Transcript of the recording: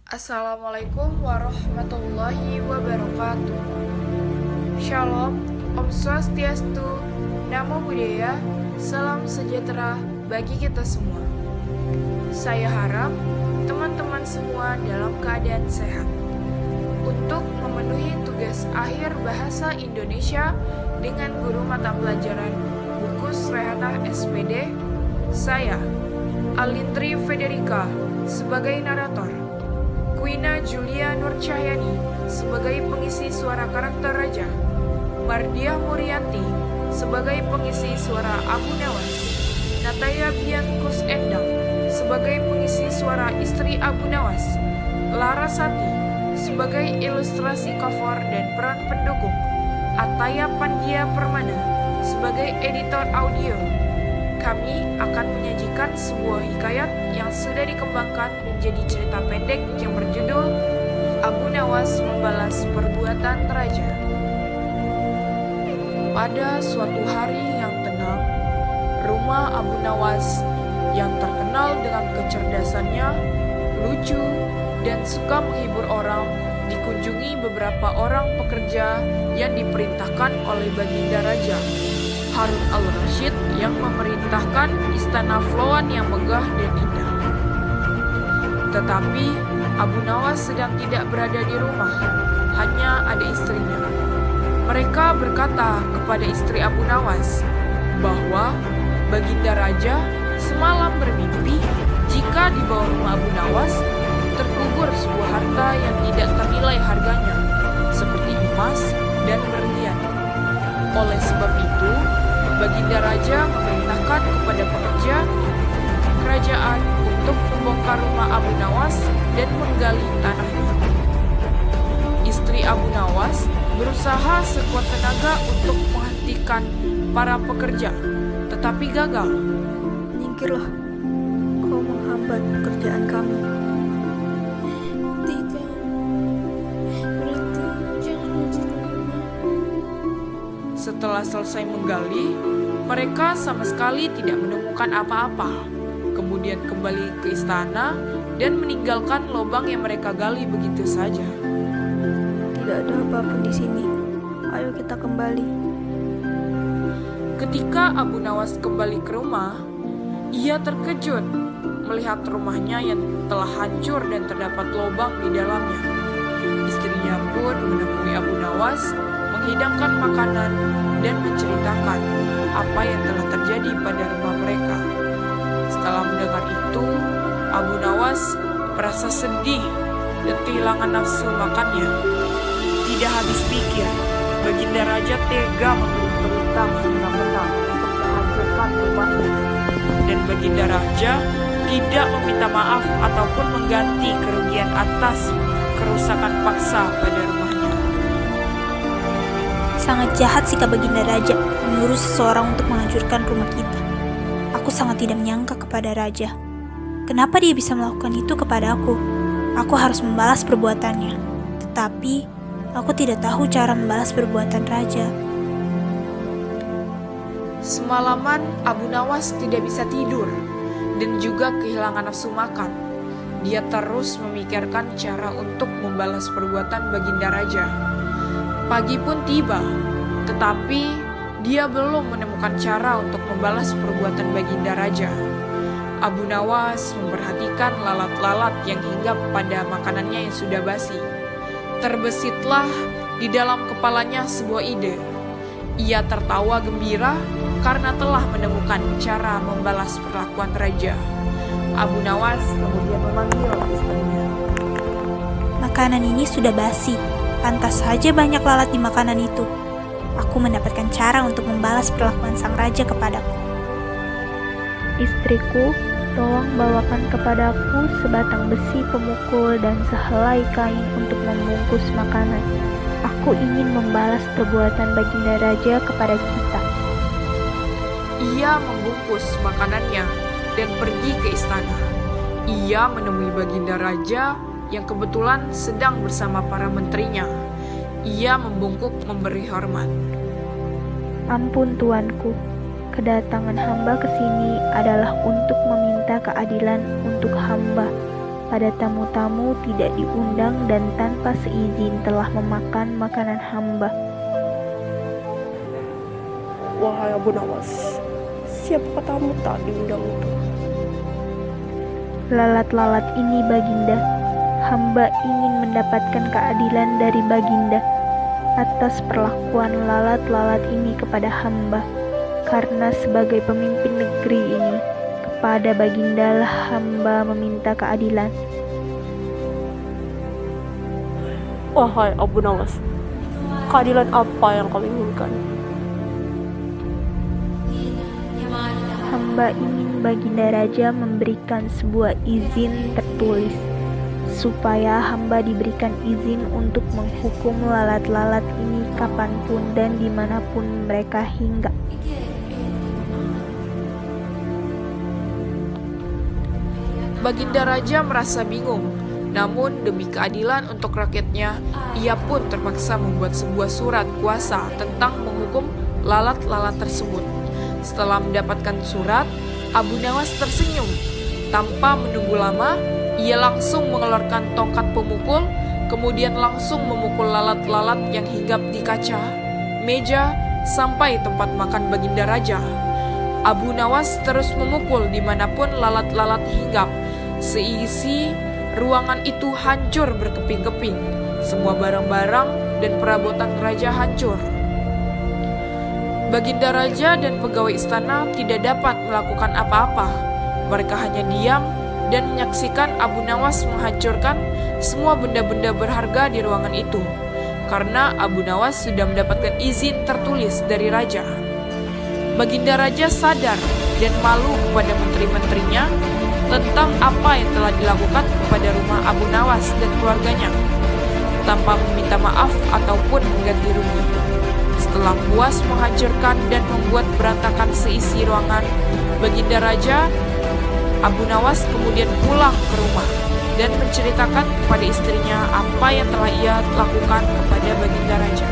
Assalamualaikum warahmatullahi wabarakatuh. Shalom, Om Swastiastu, Namo Buddhaya, salam sejahtera bagi kita semua. Saya harap teman-teman semua dalam keadaan sehat. Untuk memenuhi tugas akhir bahasa Indonesia dengan guru mata pelajaran Bukus Rehanah SPD, saya, Alindri Federica, sebagai narator, Quina Julia Nurcahyani sebagai pengisi suara karakter Raja, Mardiah Murianti sebagai pengisi suara Abu Nawas, Nataya Biankus Endang sebagai pengisi suara istri Abu Nawas, Larasati sebagai ilustrasi cover dan peran pendukung, Ataya Pandia Permana sebagai editor audio. Kami akan menyajikan sebuah hikayat yang sudah dikembangkan menjadi cerita pendek yang berjudul Abu Nawas Membalas Perbuatan Raja. Pada suatu hari yang tenang, rumah Abu Nawas yang terkenal dengan kecerdasannya, lucu, dan suka menghibur orang dikunjungi beberapa orang pekerja yang diperintahkan oleh Baginda Raja Harun al-Rasyid yang memerintahkan istana Flowan yang megah dan indah. Tetapi Abu Nawas sedang tidak berada di rumah, hanya ada istrinya. Mereka berkata kepada istri Abu Nawas bahwa Baginda Raja semalam bermimpi jika di bawah rumah Abu Nawas terkubur sebuah harta yang tidak ternilai harganya, seperti emas dan berlian. Oleh sebab itu, Baginda Raja memerintahkan kepada pekerja kerajaan untuk membongkar rumah Abu Nawas dan menggali tanahnya. Istri Abu Nawas berusaha sekuat tenaga untuk menghentikan para pekerja, tetapi gagal. Menyingkirlah, kau menghambat pekerjaan kami. Hentikan, berhenti, jangan hancurkan rumah. Setelah selesai menggali, mereka sama sekali tidak menemukan apa-apa. Kemudian kembali ke istana dan meninggalkan lubang yang mereka gali begitu saja. Tidak ada apapun di sini. Ayo kita kembali. Ketika Abu Nawas kembali ke rumah, ia terkejut melihat rumahnya yang telah hancur dan terdapat lubang di dalamnya. Istrinya pun menemui Abu Nawas, menghidangkan makanan, dan menceritakan apa yang telah terjadi pada rumah mereka. Setelah mendengar itu, Abu Nawas merasa sedih dan kehilangan nafsu makannya. Tidak habis pikir, Baginda Raja tega memberi perintah semena-mena untuk menghancurkan rumahnya. Dan Baginda Raja tidak meminta maaf ataupun mengganti kerugian atas kerusakan paksa pada rumahnya. Sangat jahat sikap Baginda Raja menyuruh seseorang untuk menghancurkan rumah kita. Aku sangat tidak menyangka kepada Raja. Kenapa dia bisa melakukan itu kepada aku? Aku harus membalas perbuatannya. Tetapi, aku tidak tahu cara membalas perbuatan Raja. Semalaman Abu Nawas tidak bisa tidur dan juga kehilangan nafsu makan. Dia terus memikirkan cara untuk membalas perbuatan Baginda Raja. Pagi pun tiba, tetapi dia belum menemukan cara untuk membalas perbuatan Baginda Raja. Abu Nawas memperhatikan lalat-lalat yang hinggap pada makanannya yang sudah basi. Terbesitlah di dalam kepalanya sebuah ide. Ia tertawa gembira karena telah menemukan cara membalas perlakuan Raja. Abu Nawas kemudian memanggil istrinya. Makanan ini sudah basi. Pantas saja banyak lalat di makanan itu. Aku mendapatkan cara untuk membalas perlakuan sang raja kepadaku. Istriku, tolong bawakan kepadaku sebatang besi pemukul dan sehelai kain untuk membungkus makanan. Aku ingin membalas perbuatan Baginda Raja kepada kita. Ia membungkus makanannya dan pergi ke istana. Ia menemui Baginda Raja yang kebetulan sedang bersama para menterinya. Ia membungkuk memberi hormat. Ampun tuanku, kedatangan hamba ke sini adalah untuk meminta keadilan untuk hamba. pada tamu-tamu tidak diundang dan tanpa seizin telah memakan makanan hamba. Wahai Abu Nawas, siapakah tamu tak diundang itu? Lalat-lalat ini Baginda, hamba ingin mendapatkan keadilan dari Baginda atas perlakuan lalat-lalat ini kepada hamba, karena sebagai pemimpin negeri ini, kepada Baginda lah hamba meminta keadilan. Wahai Abu Nawas, keadilan apa yang kau inginkan? Hamba ingin Baginda Raja memberikan sebuah izin tertulis, supaya hamba diberikan izin untuk menghukum lalat-lalat ini kapanpun dan dimanapun mereka hinggap. Baginda Raja merasa bingung, namun demi keadilan untuk rakyatnya, ia pun terpaksa membuat sebuah surat kuasa tentang menghukum lalat-lalat tersebut. Setelah mendapatkan surat, Abu Nawas tersenyum. Tanpa menunggu lama, ia langsung mengeluarkan tongkat pemukul, kemudian langsung memukul lalat-lalat yang hinggap di kaca, meja, sampai tempat makan Baginda Raja. Abu Nawas terus memukul dimanapun lalat-lalat hinggap. Seisi ruangan itu hancur berkeping-keping. Semua barang-barang dan perabotan raja hancur. Baginda Raja dan pegawai istana tidak dapat melakukan apa-apa. Mereka hanya diam dan menyaksikan Abu Nawas menghancurkan semua benda-benda berharga di ruangan itu, karena Abu Nawas sudah mendapatkan izin tertulis dari raja. Baginda Raja sadar dan malu kepada menteri-menterinya tentang apa yang telah dilakukan kepada rumah Abu Nawas dan keluarganya, tanpa meminta maaf ataupun mengganti rugi. Setelah puas menghancurkan dan membuat berantakan seisi ruangan Baginda Raja, Abu Nawas kemudian pulang ke rumah dan menceritakan kepada istrinya apa yang telah ia lakukan kepada Baginda Raja.